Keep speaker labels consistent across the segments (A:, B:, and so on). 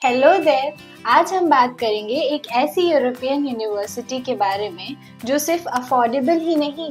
A: Hello there. आज हम बात करेंगे एक ऐसी यूरोपियन यूनिवर्सिटी के बारे में जो सिर्फ अफोर्डेबल ही नहीं,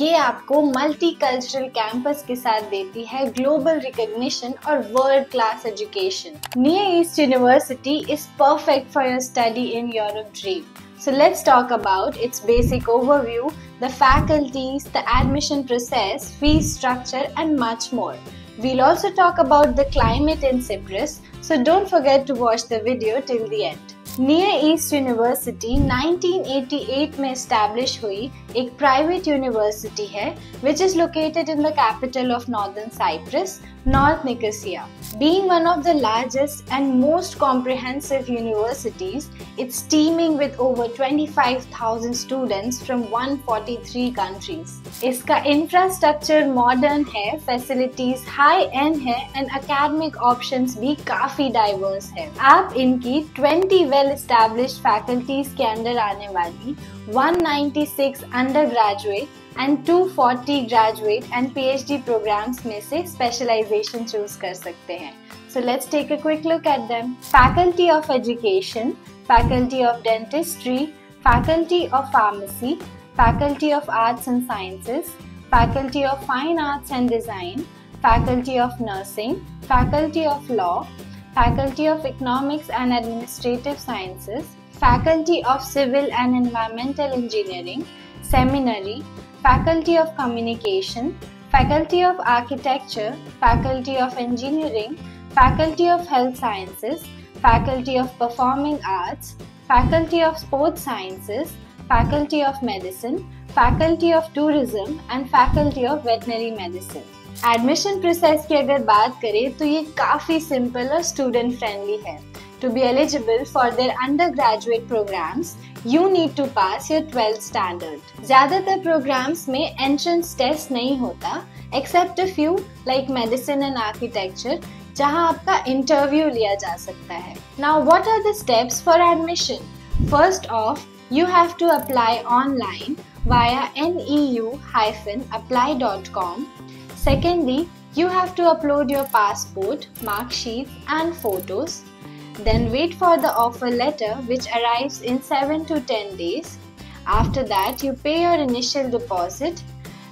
A: ये आपको मल्टी कल्चरल कैंपस के साथ देती है ग्लोबल रिकॉग्निशन और world class education. Near East university is perfect for your study in Europe dream. So let's talk about its basic overview, the faculties, the admission process, fee structure and much more. We'll also talk about the climate in Cyprus, so don't forget to watch the video till the end. Near East University 1988 में establish हुई एक private university है which is located in the capital of Northern Cyprus, North Nicosia. Being one of the largest and most comprehensive universities, it's teeming with over 25,000 students from 143 countries. इसका infrastructure modern है, facilities high end है and academic options भी काफी diverse है. आप इनकी 20 well established faculties के अंदर आने वाली 196 undergraduate and 240 graduate and PhD programs में से specialization choose कर सकते हैं. So let's take a quick look at them. Faculty of Education, Faculty of Dentistry, Faculty of Pharmacy, Faculty of Arts and Sciences, Faculty of Fine Arts and Design, Faculty of Nursing, Faculty of Law, Faculty of Economics and Administrative Sciences, Faculty of Civil and Environmental Engineering, Seminary, Faculty of Communication, Faculty of Architecture, Faculty of Engineering, Faculty of Health Sciences, Faculty of Performing Arts, Faculty of Sports Sciences, Faculty of Medicine, Faculty of Tourism and Faculty of Veterinary Medicine. Admission process की अगर बात करें तो ये काफ़ी simple और student friendly है. To be eligible for their undergraduate programs, you need to pass your 12th standard. ज़्यादातर programs में entrance test नहीं होता, except a few like medicine and architecture, जहाँ आपका interview लिया जा सकता है. Now, what are the steps for admission? First off, you have to apply online via neu-apply.com. Secondly, you have to upload your passport, mark sheets and photos. Then wait for the offer letter which arrives in 7 to 10 days. After that, you pay your initial deposit.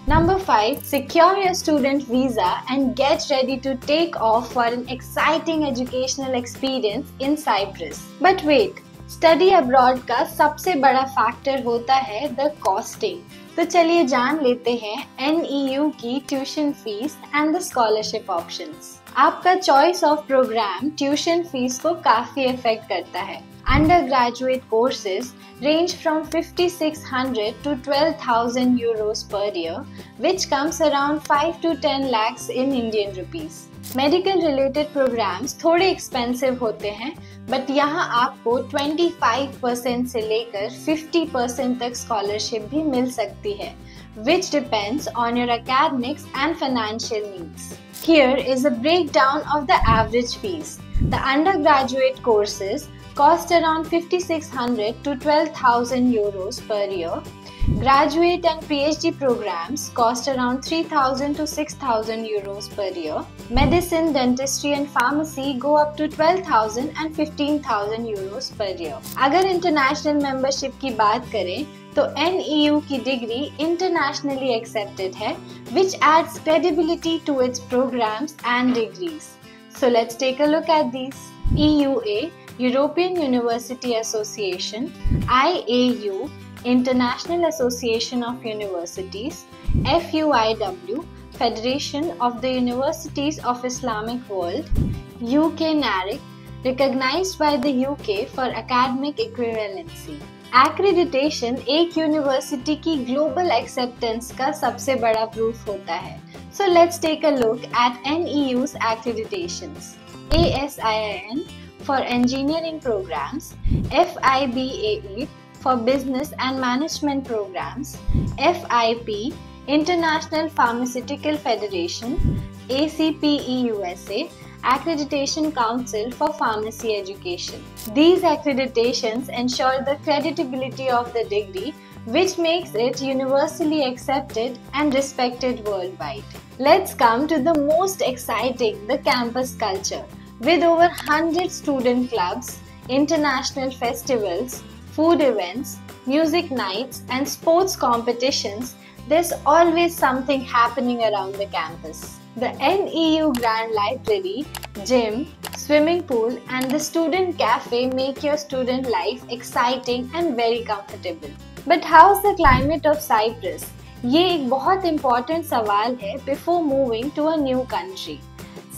A: Number 5, secure your student visa and get ready to take off for an exciting educational experience in Cyprus. But wait, study abroad का सबसे बड़ा factor होता है the costing. तो चलिए जान लेते हैं NEU की tuition fees and the scholarship options. आपका choice of program tuition fees को काफी इफेक्ट करता है. Undergraduate courses range from 5,600 to 12,000 euros per year, which comes around 5 to 10 lakhs in Indian rupees. Medical related programs थोड़े expensive होते हैं, but यहाँ आपको 25% से लेकर 50% तक scholarship भी मिल सकती है, which depends on your academics and financial needs. Here is a breakdown of the average fees. The undergraduate courses cost around 5,600 to 12,000 euros per year. Graduate and PhD programs cost around 3,000 to 6,000 euros per year. Medicine, dentistry and pharmacy go up to 12,000 and 15,000 euros per year. अगर international membership की बात करें तो NEU की degree internationally accepted है, which adds credibility to its programs and degrees. So let's take a look at these. EUA, European University Association, IAU, International Association of Universities, FUIW, Federation of the Universities of Islamic World, UK NARIC, recognized by the UK for academic equivalency. Accreditation एक university की global acceptance का सबसे बड़ा proof होता है. So let's take a look at NEU's accreditations. ASIIN for engineering programs, FIBAE for business and management programs, FIP International Pharmaceutical Federation, ACPE USA Accreditation Council for Pharmacy Education. These accreditations ensure the credibility of the degree, which makes it universally accepted and respected worldwide. Let's come to the most exciting, the campus culture. With over 100 student clubs, international festivals, food events, music nights, and sports competitions, there's always something happening around the campus. The NEU Grand Library, gym, swimming pool, and the student cafe make your student life exciting and very comfortable. But how's the climate of Cyprus? ये एक बहुत important सवाल है before moving to a new country.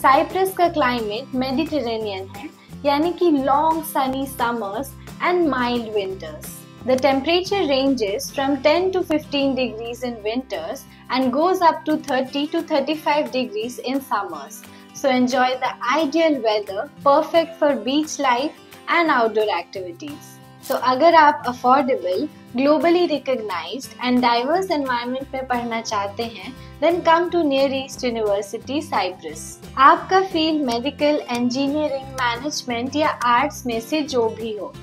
A: Cyprus का climate Mediterranean है, यानी कि long sunny summers and mild winters. The temperature ranges from 10 to 15 degrees in winters and goes up to 30 to 35 degrees in summers. So enjoy the ideal weather, perfect for beach life and outdoor activities. तो अगर आप affordable, globally recognized and diverse environment में पढ़ना चाहते हैं, then come to Near East University Cyprus. आपका field medical, engineering, management या arts में से जो भी हो,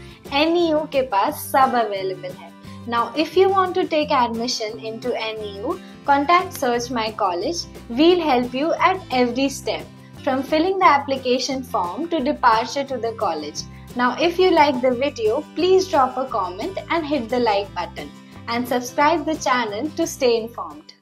A: NEU के पास सब अवेलेबल है. Now, if you want to take admission into NEU, contact Search My College. We'll help you at every step, from filling the application form to departure to the college. Now, if you like the video, please drop a comment and hit the like button and subscribe the channel to stay informed.